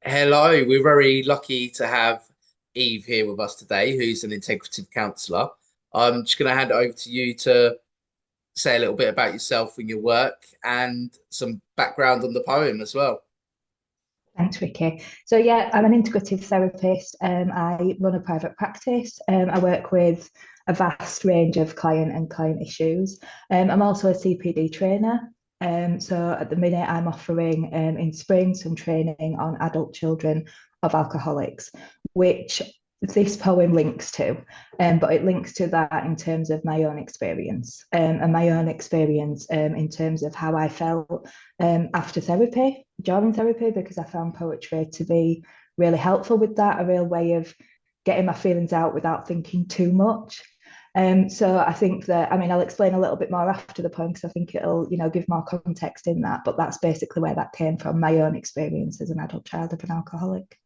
Hello, we're very lucky to have Eve here with us today, who's an integrative counsellor. I'm just going to hand it over to you to say a little bit about yourself and your work and some background on the poem as well. Thanks, Ricky. So yeah, I'm an integrative therapist. I run a private practice. I work with a vast range of client issues. I'm also a CPD trainer. So at the minute, I'm offering in spring some training on adult children of alcoholics, which this poem links to, but it links to that in terms of my own experience and my own experience in terms of how I felt after therapy, during therapy, because I found poetry to be really helpful with that, a real way of getting my feelings out without thinking too much. So I think that, I mean, I'll explain a little bit more after the poem because I think it'll, give more context in that. But that's basically where that came from, my own experience as an adult child of an alcoholic.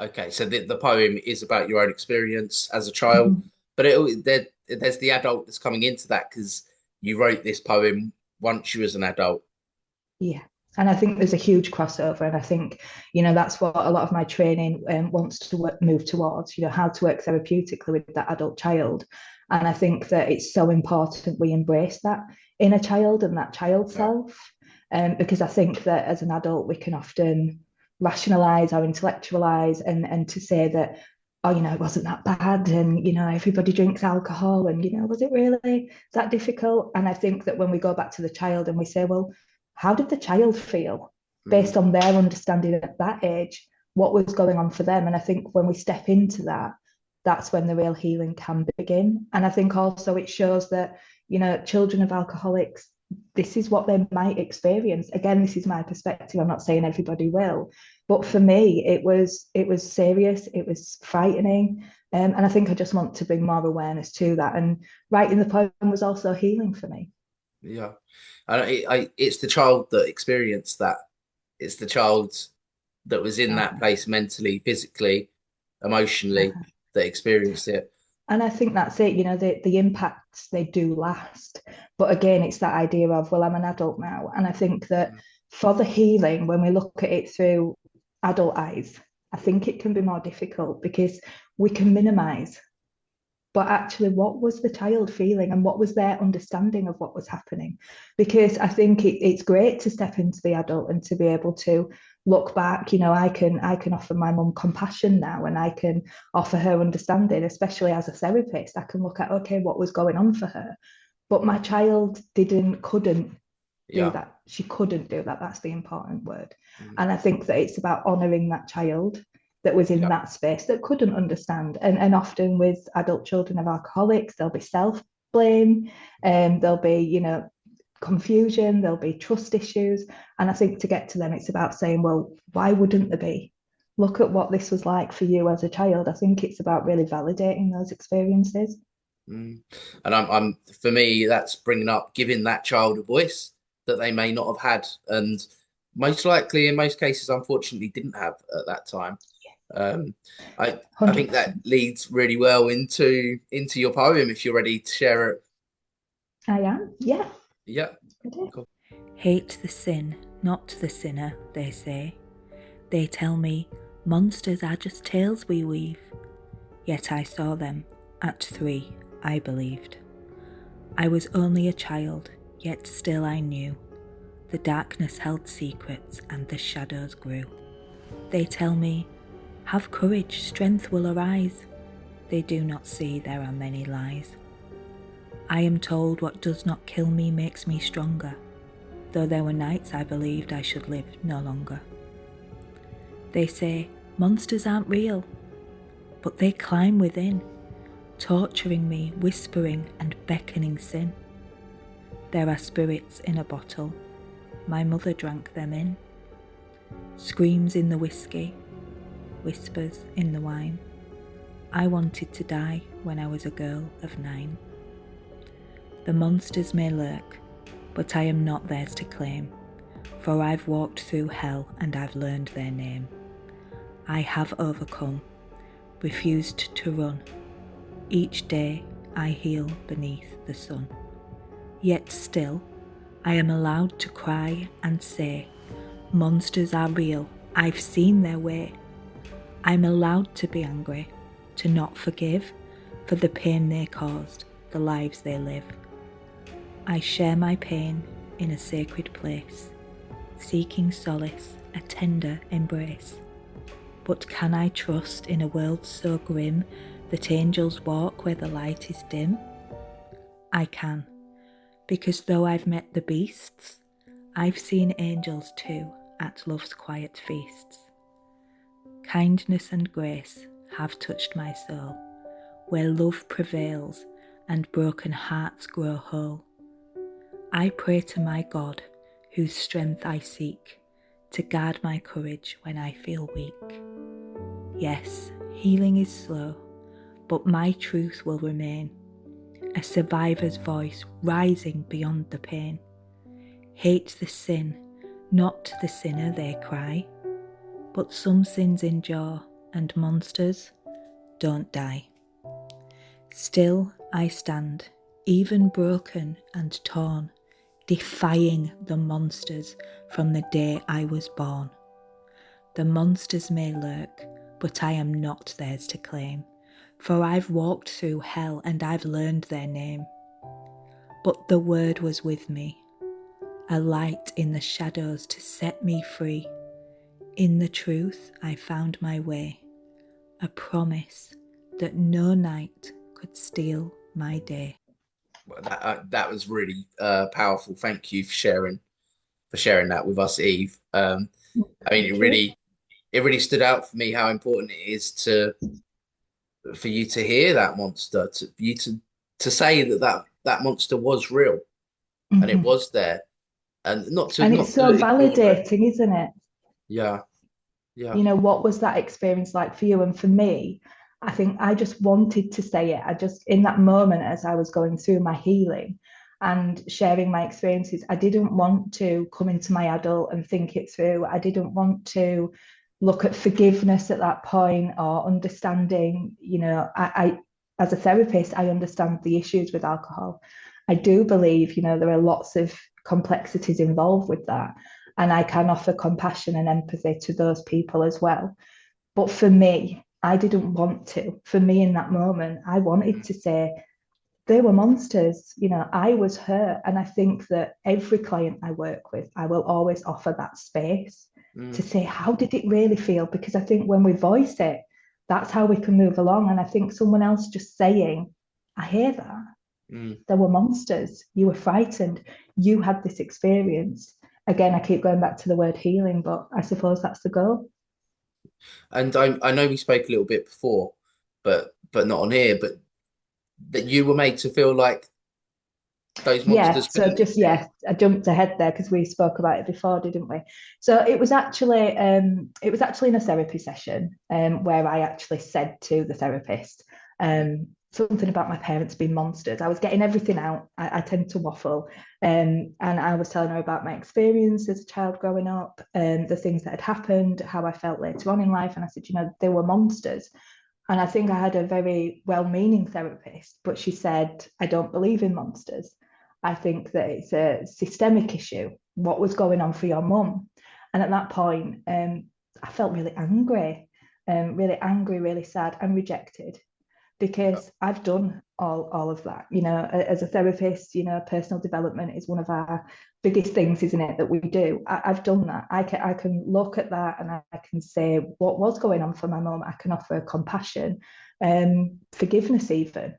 Okay, so the poem is about your own experience as a child, Mhm. but there's the adult that's coming into that because you wrote this poem once you was an adult. Yeah. And I think there's a huge crossover. And I think, that's what a lot of my training wants to move towards, how to work therapeutically with that adult child. And I think that it's so important we embrace that inner child and that child Yeah. self. Because I think that as an adult, we can often rationalize or intellectualize and to say that, oh, it wasn't that bad. And, everybody drinks alcohol. And, was it really that difficult? And I think that when we go back to the child and we say, well, how did the child feel based Mm, on their understanding at that age? What was going on for them? And I think when we step into that, that's when the real healing can begin. And I think also it shows that, children of alcoholics, this is what they might experience. Again, this is my perspective. I'm not saying everybody will, but for me, it was serious. It was frightening, and I think I just want to bring more awareness to that. And writing the poem was also healing for me. yeah, and it's the child that experienced that. It's the child that was in that Uh-huh. place mentally, physically, emotionally Uh-huh. that experienced it. And I think that's it, the impacts they do last. But again, it's that idea of, well, I'm an adult now. And I think that Mm, for the healing, when we look at it through adult eyes, I think it can be more difficult because we can minimize. But actually, what was the child feeling and what was their understanding of what was happening? Because I think it's great to step into the adult and to be able to look back. I can offer my mum compassion now, and I can offer her understanding, especially as a therapist. I can look at, okay, what was going on for her, but my child couldn't do yeah. that. She couldn't do that. That's the important word. Mm, And I think that it's about honoring that child that was in yeah. that space that couldn't understand. And often with adult children of alcoholics, there'll be self blame, and there'll be, confusion, there'll be trust issues. And I think to get to them, it's about saying, well, why wouldn't there be? Look at what this was like for you as a child. I think it's about really validating those experiences. Mm. And for me, that's bringing up, giving that child a voice that they may not have had, and most likely, in most cases, unfortunately, didn't have at that time. Um, I think that 100%. leads really well into your poem if you're ready to share it. I am. Yeah. Yeah, Ready? cool. Hate the sin, not the sinner, they say. They tell me monsters are just tales we weave. Yet I saw them at 3, I believed. I was only a child, yet still I knew. The darkness held secrets and the shadows grew. They tell me, have courage, strength will arise. They do not see there are many lies. I am told what does not kill me makes me stronger, though there were nights I believed I should live no longer. They say monsters aren't real, but they climb within, torturing me, whispering and beckoning sin. There are spirits in a bottle, my mother drank them in. Screams in the whiskey, whispers in the wine. I wanted to die when I was a girl of 9. The monsters may lurk, but I am not theirs to claim, for I've walked through hell and I've learned their name. I have overcome, refused to run. Each day I heal beneath the sun. Yet still I am allowed to cry and say, monsters are real I've seen their way. I'm allowed to be angry, to not forgive, for the pain they caused, the lives they live. I share my pain in a sacred place, seeking solace, a tender embrace. But can I trust in a world so grim that angels walk where the light is dim? I can, because though I've met the beasts, I've seen angels too at love's quiet feasts. Kindness and grace have touched my soul, where love prevails and broken hearts grow whole. I pray to my God, whose strength I seek, to guard my courage when I feel weak. Yes, healing is slow, but my truth will remain, a survivor's voice rising beyond the pain. Hate the sin, not the sinner, they cry, but some sins endure and monsters don't die. Still I stand, even broken and torn, defying the monsters from the day I was born. The monsters may lurk, but I am not theirs to claim, for I've walked through hell and I've learned their name. But the word was with me, a light in the shadows to set me free. In the truth I found my way, a promise that no night could steal my day. Well, that was really powerful. Thank you for sharing that with us, Eve. I mean, it really stood out for me how important it is for you to hear that monster, for you to say that monster was real and it was there, and And it's so validating, isn't it? Yeah, yeah. You know, what was that experience like for you? And for me, I think I just wanted to say it. I just, in that moment, as I was going through my healing and sharing my experiences, I didn't want to come into my adult and think it through. I didn't want to look at forgiveness at that point or understanding. You know, I as a therapist, I understand the issues with alcohol. I do believe, you know, there are lots of complexities involved with that. And I can offer compassion and empathy to those people as well. But for me, I didn't want to. For me, in that moment, I wanted to say, they were monsters. You know, I was hurt. And I think that every client I work with, I will always offer that space to say, how did it really feel? Because I think when we voice it, that's how we can move along. And I think someone else just saying, I hear that. There were monsters. You were frightened. You had this experience. Again, I keep going back to the word healing, but I suppose that's the goal. And I know we spoke a little bit before, but not on here, but that you were made to feel like those Yeah, monsters so couldn't just, exist. I jumped ahead there because we spoke about it before, didn't we? So it was actually in a therapy session where I actually said to the therapist something about my parents being monsters. I was getting everything out. I tend to waffle. And I was telling her about my experience as a child growing up, the things that had happened, how I felt later on in life. And I said, you know, they were monsters. And I think I had a very well-meaning therapist, but she said, I don't believe in monsters. I think that it's a systemic issue. What was going on for your mum? And at that point, I felt really angry, really sad and rejected, because I've done all of that. You know, as a therapist, you know, personal development is one of our biggest things, isn't it, that we do. I've done that. I can look at that and I can say what was going on for my mum. I can offer compassion, forgiveness even.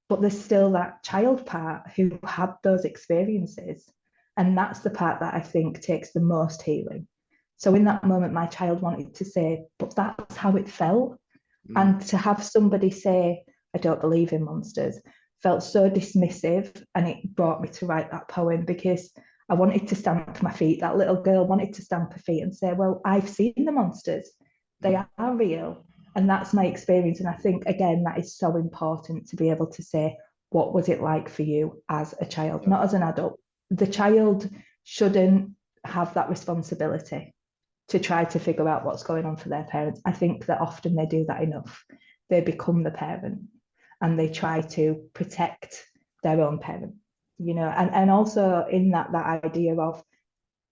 But there's still that child part who had those experiences. And that's the part that I think takes the most healing. So in that moment, my child wanted to say, but that's how it felt. And to have somebody say, I don't believe in monsters, felt so dismissive. And it brought me to write that poem because I wanted to stamp my feet. That little girl wanted to stamp her feet and say, well, I've seen the monsters. They are real. And that's my experience. And I think, again, that is so important to be able to say, what was it like for you as a child, not as an adult? The child shouldn't have that responsibility to try to figure out what's going on for their parents. I think that often they do that enough. They become the parent and they try to protect their own parent, you know, and also in that idea of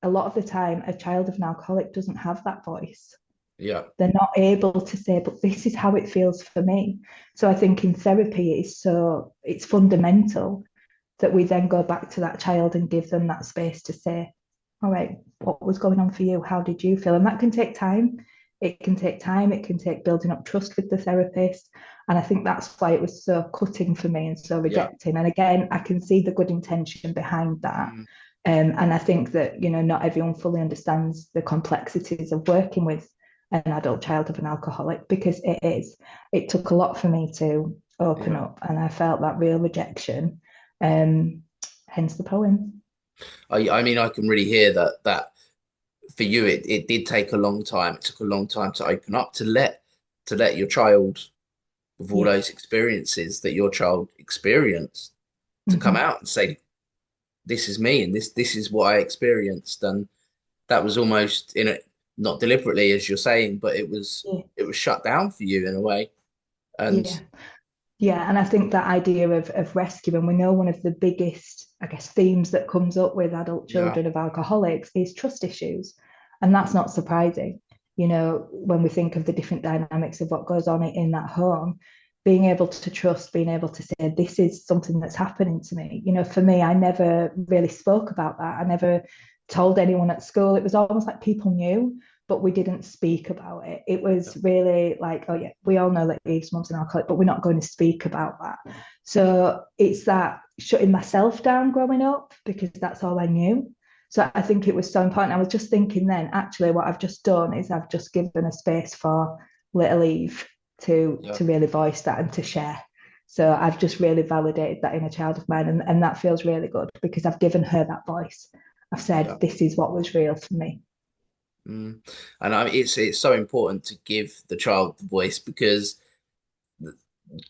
a lot of the time, a child of an alcoholic doesn't have that voice. Yeah. They're not able to say, but this is how it feels for me. So I think in therapy, it's fundamental that we then go back to that child and give them that space to say, all right, what was going on for you? How did you feel? And that can take time. It can take time. It can take building up trust with the therapist. And I think that's why it was so cutting for me and so Yeah. rejecting. And again, I can see the good intention behind that. Mm. And I think that, not everyone fully understands the complexities of working with an adult child of an alcoholic, because it took a lot for me to open Yeah. up, and I felt that real rejection. Hence the poem. I mean, I can really hear that for you, it did take a long time. It took a long time to open up, to let your child, with all Yeah. those experiences that your child experienced, to come Mm-hmm. out and say, this is me and this is what I experienced. And that was almost in it, not deliberately, as you're saying, but Yeah. it was shut down for you in a way. And Yeah. Yeah, and I think that idea of rescue, and we know one of the biggest, I guess, themes that comes up with adult yeah, children of alcoholics is trust issues. And that's not surprising. When we think of the different dynamics of what goes on in that home, being able to trust, being able to say, this is something that's happening to me. For me, I never really spoke about that. I never told anyone at school. It was almost like people knew, but we didn't speak about it. It yeah, was really like, oh yeah, we all know that Eve's mum's an alcoholic, but we're not going to speak about that. So it's that shutting myself down growing up, because that's all I knew. So I think it was so important. I was just thinking then, actually, what I've just done is I've just given a space for little Eve to yeah, really voice that and to share. So I've just really validated that inner child of mine, and that feels really good, because I've given her that voice. I've yeah. said, this is what was real for me. Mm. And it's so important to give the child the voice, because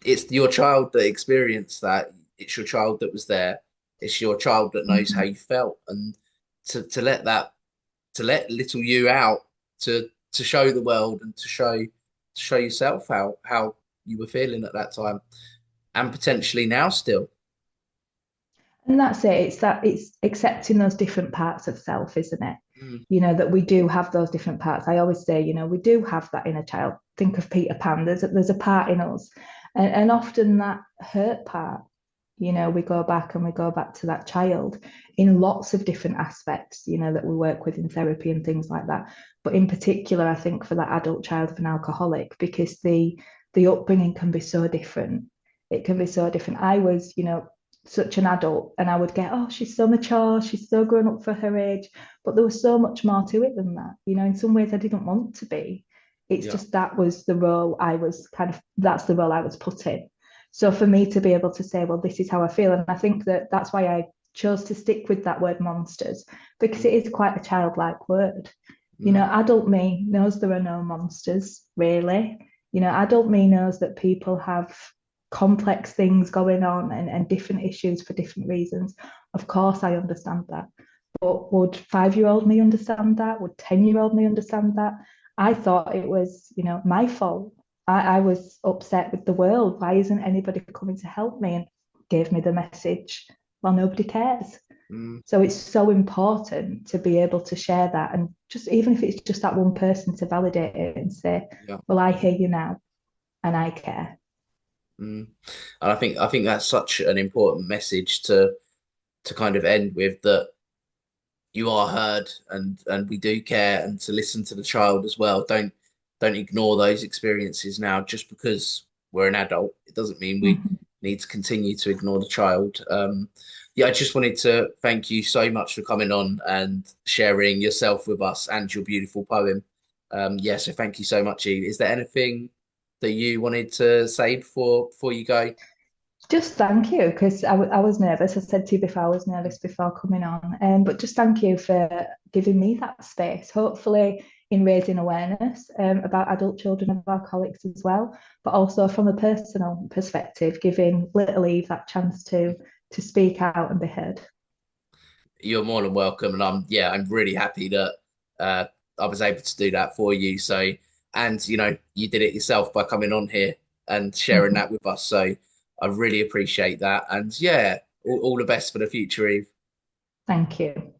it's your child that experienced that. It's your child that was there. It's your child that knows how Mm-hmm. you felt, and to let little you out, to show the world and to show yourself how you were feeling at that time, and potentially now still. And that's it. It's accepting those different parts of self, isn't it? Mm. That we do have those different parts. I always say, we do have that inner child. Think of Peter Pan. There's a part in us. And often that hurt part, we go back and we go back to that child in lots of different aspects, that we work with in therapy and things like that. But in particular, I think for that adult child of an alcoholic, because the upbringing can be so different. It can be so different. I was, such an adult, and I would get, oh, she's so mature, she's so grown up for her age, but there was so much more to it than that. In some ways I didn't want to be. It's Yeah, just that was the role I was that's the role I was put in. So for me to be able to say, well, this is how I feel, and I think that that's why I chose to stick with that word monsters, because it mm, is quite a childlike word. mm, Adult me knows there are no monsters, really. Adult me knows that people have complex things going on, and different issues for different reasons. Of course, I understand that. But would 5-year-old me understand that? Would 10-year-old me understand that? I thought it was, my fault. I was upset with the world. Why isn't anybody coming to help me? And gave me the message, well, nobody cares. mm, So it's so important to be able to share that, and just even if it's just that one person to validate it and say, yeah. well, I hear you now and I care. Mm. And I think that's such an important message to kind of end with, that you are heard, and we do care, and to listen to the child as well. Don't ignore those experiences now just because we're an adult. It doesn't mean we Mm-hmm. need to continue to ignore the child. Yeah, I just wanted to thank you so much for coming on and sharing yourself with us and your beautiful poem. Yeah, so thank you so much, Eve. Is there anything that you wanted to say before you go? Just thank you, because I was nervous. I said to you before, I was nervous before coming on. But just thank you for giving me that space, hopefully in raising awareness about adult children of alcoholics as well, but also from a personal perspective, giving little Eve that chance to speak out and be heard. You're more than welcome, and I'm really happy that uh, I was able to do that for you. So, and you did it yourself by coming on here and sharing Mhm. that with us. So I really appreciate that, and yeah, all the best for the future, Eve. Thank you.